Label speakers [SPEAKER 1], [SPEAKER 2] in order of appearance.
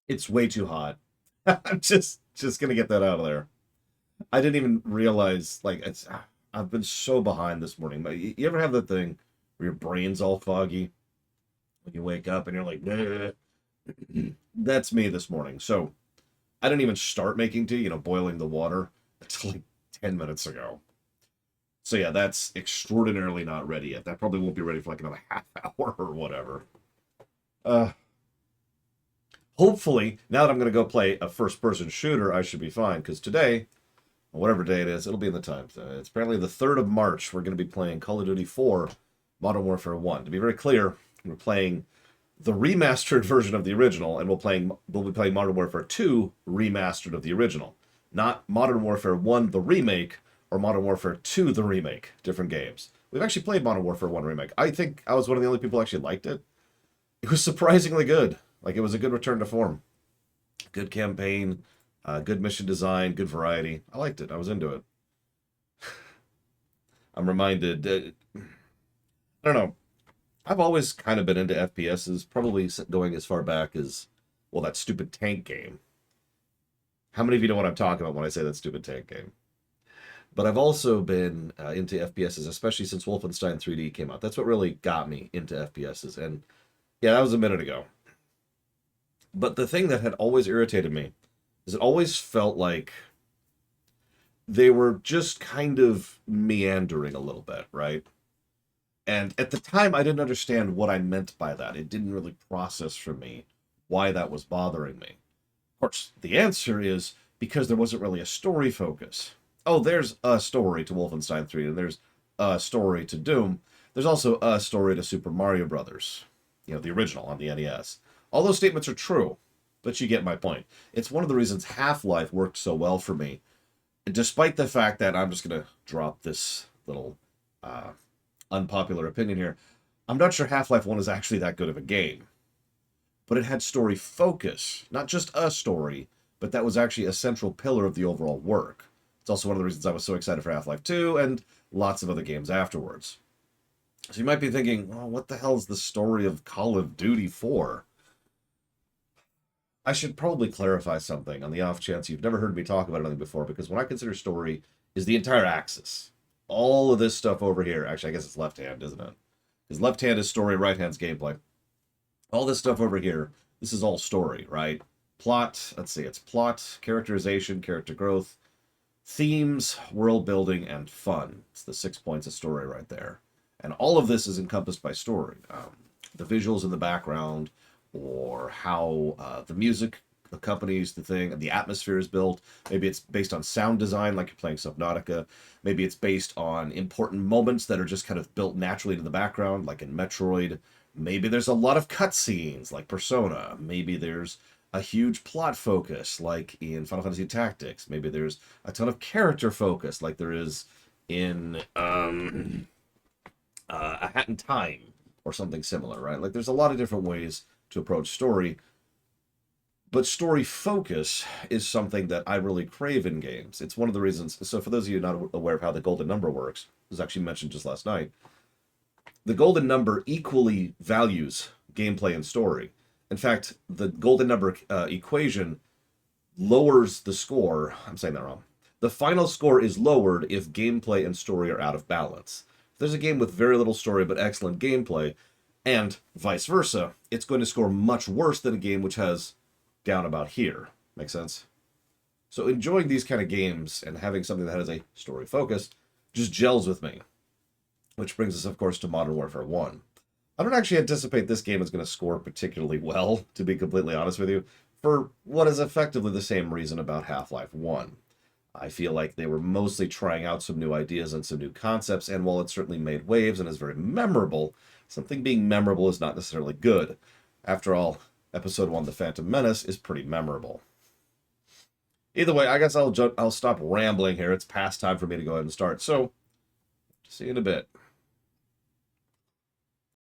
[SPEAKER 1] It's way too hot. I'm just gonna get that out of there. I didn't even realize like I've been so behind this morning. But you ever have that thing where your brain's all foggy when you wake up and you're like, "Bleh." That's me this morning. So I didn't even start making tea, boiling the water until like 10 minutes ago. So yeah, that's extraordinarily not ready yet. That probably won't be ready for like another half hour or whatever. Uh, Hopefully, now that I'm going to go play a first person shooter, I should be fine. Because today, whatever day it is, it'll be in the times. It's apparently the 3rd of March. We're going to be playing Call of Duty 4 Modern Warfare 1. To be very clear, we're playing the remastered version of the original, and we'll be playing Modern Warfare 2 remastered of the original. Not Modern Warfare 1 the remake or Modern Warfare 2 the remake. Different games. We've actually played Modern Warfare 1 remake. I think I was one of the only people who actually liked it. It was surprisingly good. Like, it was a good return to form. Good campaign, good mission design, good variety. I liked it. I was into it. I'm reminded. I don't know. I've always kind of been into FPSs, probably going as far back as, well, that stupid tank game. How many of you know what I'm talking about when I say that stupid tank game? But I've also been into FPSs, especially since Wolfenstein 3D came out. That's what really got me into FPSs. And yeah, that was a minute ago. But the thing that had always irritated me is it always felt like they were just kind of meandering a little bit, right? And at the time, I didn't understand what I meant by that. It didn't really process for me why that was bothering me. Of course, the answer is because there wasn't really a story focus. Oh, there's a story to Wolfenstein 3, and there's a story to Doom. There's also a story to Super Mario Brothers, the original on the NES. All those statements are true, but you get my point. It's one of the reasons Half-Life worked so well for me, despite the fact that I'm just going to drop this little uh, unpopular opinion here. I'm not sure Half-Life 1 is actually that good of a game, but it had story focus, not just a story, but that was actually a central pillar of the overall work. It's also one of the reasons I was so excited for Half-Life 2 and lots of other games afterwards. So you might be thinking, well, what the hell is the story of Call of Duty 4? I should probably clarify something on the off chance you've never heard me talk about anything before, because when I consider story is the entire axis. All of this stuff over here, actually, I guess it's left hand, isn't it? Because left hand is story, right hand's gameplay. All this stuff over here, this is all story, right? Plot, let's see, it's plot, characterization, character growth, themes, world building, and fun. It's the 6 points of story right there. And all of this is encompassed by story. The visuals in the background, or how the music accompanies the thing, and the atmosphere is built. Maybe it's based on sound design, like you're playing Subnautica. Maybe it's based on important moments that are just kind of built naturally into the background, like in Metroid. Maybe there's a lot of cutscenes, like Persona. Maybe there's a huge plot focus, like in Final Fantasy Tactics. Maybe there's a ton of character focus, like there is in A Hat in Time, or something similar, right? Like there's a lot of different ways to approach story, but story focus is something that I really crave in games. It's one of the reasons. So, for those of you not aware of how the golden number works, it was actually mentioned just last night. The golden number equally values gameplay and story. In fact, the golden number equation lowers the score. I'm saying that wrong. The final score is lowered if gameplay and story are out of balance. If there's a game with very little story but excellent gameplay, and vice versa, it's going to score much worse than a game which has down about here. Make sense? So enjoying these kind of games and having something that has a story focus just gels with me. Which brings us, of course, to Modern Warfare 1. I don't actually anticipate this game is going to score particularly well, to be completely honest with you, for what is effectively the same reason about Half-Life 1. I feel like they were mostly trying out some new ideas and some new concepts, and while it certainly made waves and is very memorable, something being memorable is not necessarily good. After all, Episode 1, The Phantom Menace, is pretty memorable. Either way, I guess I'll stop rambling here. It's past time for me to go ahead and start. So, see you in a bit.